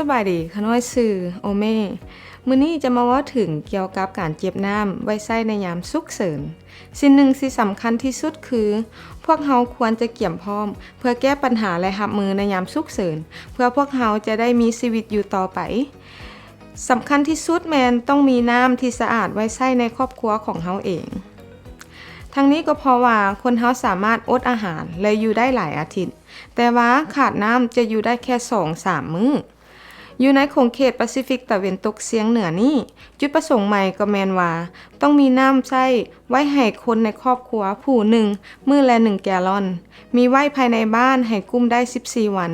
บายดีขน้อยสื่อโอเม่มื้อนี้จะมาเว้าถึงเกี่ยวกับการเก็บน้ำไว้ใช้ในยามฉุกเฉินสิ่งหนึ่งที่สำคัญที่สุดคือพวกเราควรจะเตรียมพร้อมเพื่อแก้ปัญหาและรับมือในยามฉุกเฉินเพื่อพวกเราจะได้มีชีวิตอยู่ต่อไปสำคัญที่สุดแม่นต้องมีน้ำที่สะอาดไว้ใช้ในครอบครัวของเราเองทั้งนี้ก็เพราะว่าคนเราสามารถอดอาหารและอยู่ได้หลายอาทิตย์แต่ว่าขาดน้ำจะอยู่ได้แค่ 2-3 มื้ออยู่ในขงเขตแปซิฟิกตะวันตกเฉียงเหนือนี้จุดประสงค์ใหม่ก็แม่นว่าต้องมีน้ำใช้ไว้ให้คนในครอบครัวผู้หนึ่งมื้อละ1 แกลลอนมีไว้ภายในบ้านให้กุ้มได้14 วัน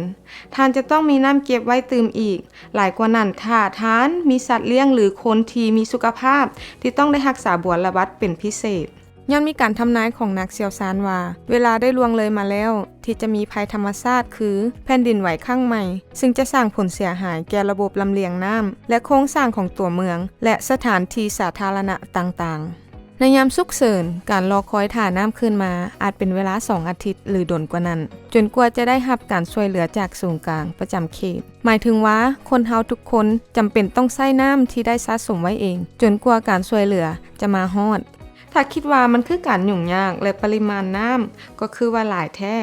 ท่านจะต้องมีน้ำเก็บไว้ตื่มอีกหลายกว่านั้นถ้าท่านมีสัตว์เลี้ยงหรือคนที่มีสุขภาพที่ต้องได้รักษาบวรระบัดเป็นพิเศษย้อนมีการทำนายของนักเชี่ยวชาญว่าเวลาได้ล่วงเลยมาแล้วที่จะมีภัยธรรมชาติคือแผ่นดินไหวครั้งใหม่ซึ่งจะสร้างผลเสียหายแก่ระบบลำเลียงน้ำและโครงสร้างของตัวเมืองและสถานที่สาธารณะต่างๆในยามฉุกเฉินการรอคอยถ่าน้ำขึ้นมาอาจเป็นเวลา2 อาทิตย์หรือดนกว่านั้นจนกว่าจะได้รับการช่วยเหลือจากศูนย์กลางประจำเขตหมายถึงว่าคนเฮาทุกคนจำเป็นต้องใช้น้ำที่ได้สะสมไว้เองจนกว่าการช่วยเหลือจะมาฮอดถ้าคิดว่ามันคือการยุ่งยากและปริมาณน้ำก็คือว่าหลายแท้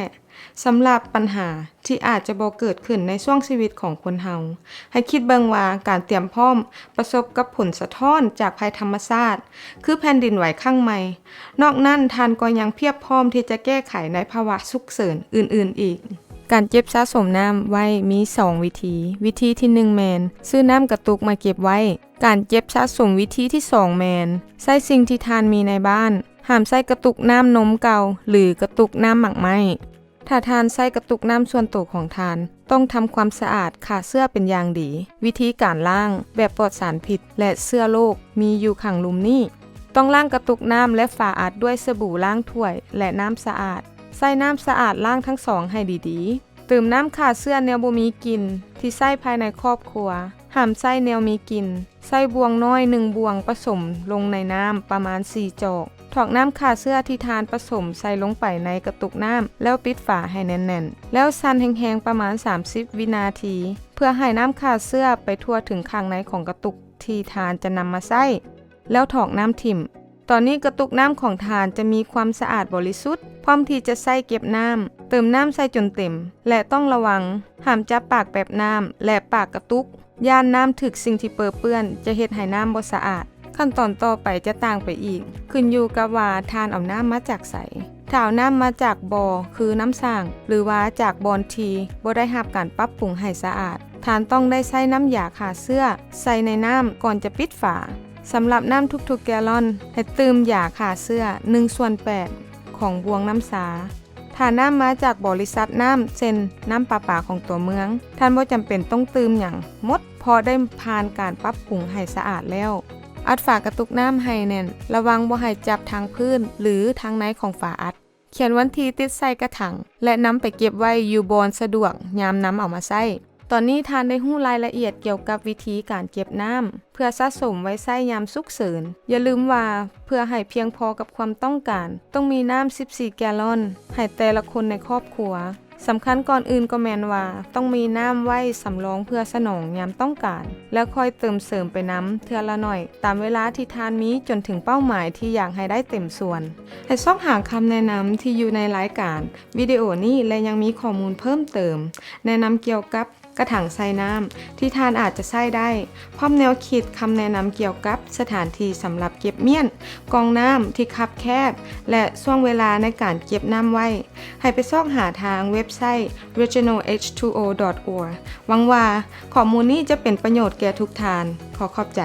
สำหรับปัญหาที่อาจจะบ่เกิดขึ้นในช่วงชีวิตของคนเฮาให้คิดเบิ่งว่าการเตรียมพร้อมประสบกับผลสะท้อนจากภัยธรรมชาติคือแผ่นดินไหวครั้งใหม่นอกนั้นท่านก็ยังเพียบพร้อมที่จะแก้ไขในภาวะฉุกเฉินอื่นๆอีกการเก็บสะสมน้ำไว้มี2วิธีที่1แมนซื้อน้ำกระตุกมาเก็บไว้การเก็บสะสมวิธีที่2แมนใช้สิ่งที่ทานมีในบ้านห้ามใช้กระตุกน้ำนมเก่าหรือกระตุกน้ำหมักไหม้ถ้าทานใช้กระตุกน้ำส่วนตัวของทานต้องทำความสะอาดขาเสื้อเป็นอย่างดีวิธีการล้างแบบปลอดสารพิษและเสื้อโรคมีอยู่ข้างลุมนี้ต้องล้างกระตุกน้ำและฝาอัดด้วยสบู่ล้างถ้วยและน้ำสะอาดใส่น้ำสะอาดล้างทั้งสองให้ดีๆตื่มน้ำขาเสื้อแนวบ่มีกลิ่นที่ใส่ภายในครอบครัวห้ามใส่แนวมีกลิ่นใส่บวงน้อย1 บวงผสมลงในน้ำประมาณ4 จอกถอกน้ำขาเสื้อที่ทานผสมใส่ลงไปในกระตุกน้ำแล้วปิดฝาให้แน่นๆแล้วสั่นแห้งๆประมาณ30 วินาทีเพื่อให้น้ำขาเสื้อไปทั่วถึงข้างในของกระตุกที่ทานจะนำมาใส่แล้วถอกน้ำถิ่มตอนนี้กระตุกน้ำของทานจะมีความสะอาดบริสุทธิ์พร้อมที่จะใส่เก็บน้ำเติมน้ำใส่จนเต็มและต้องระวังห้ามจับปากแบบน้ำและปากกระตุกย่านน้ำถึกสิ่งที่เปื้อนจะเฮ็ดให้น้ำบ่สะอาดขั้นตอนต่อไปจะต่างไปอีกขึ้นอยู่กับว่าทานเอาน้ำมาจากไสถ้าเอาน้ำมาจากบ่อคือน้ำสร้างหรือว่าจากบ่อนที่บ่ได้รับการปรับปรุงให้สะอาดทานต้องได้ใช้น้ำยาฆ่าเชื้อใส่ในน้ำก่อนจะปิดฝาสำหรับน้ำทุกๆแกลลอนให้เติมยาฆ่าเชื้อ1/8ของบวงน้ำสาถ้าน้ำมาจากบริษัทน้ำเช่นน้ำประปาของตัวเมืองท่านบ่จำเป็นต้องเติมหยังหมดพอได้ผ่านการปรับปรุงให้สะอาดแล้วอัดฝากระตุกน้ำให้แน่นระวังบ่ให้จับทางพื้นหรือทางในของฝาอัดเขียนวันที่ติดใส่กระถางและนำไปเก็บไว้อยู่บอนสะดวกยามนำเอามาใช้ตอนนี้ทานได้รู้รายละเอียดเกี่ยวกับวิธีการเก็บน้ำเพื่อสะสมไว้ใช้ยามฉุกเฉินอย่าลืมว่าเพื่อให้เพียงพอกับความต้องการต้องมีน้ำ14 แกลลอนให้แต่ละคนในครอบครัวสำคัญก่อนอื่นก็แม่นว่าต้องมีน้ำไว้สำรองเพื่อสนองยามต้องการแล้วค่อยเติมเสริมไปน้ำเทื่อละหน่อยตามเวลาที่ทานมีจนถึงเป้าหมายที่อยากให้ได้เต็มส่วนให้ซอกหาคำแนะนำที่อยู่ในรายการวิดีโอนี้และยังมีข้อมูลเพิ่มเติมแนะนำเกี่ยวกับกระถางใส่น้ำที่ทานอาจจะใส่ได้พร้อมแนวคิดคำแนะนำเกี่ยวกับสถานที่สำหรับเก็บเมี่ยนกองน้ำที่คับแคบและช่วงเวลาในการเก็บน้ำไว้ให้ไปซอกหาทางเว็บไซต์ regionalh2o.org หวังว่าข้อมูลนี้จะเป็นประโยชน์แก่ทุกท่านขอขอบใจ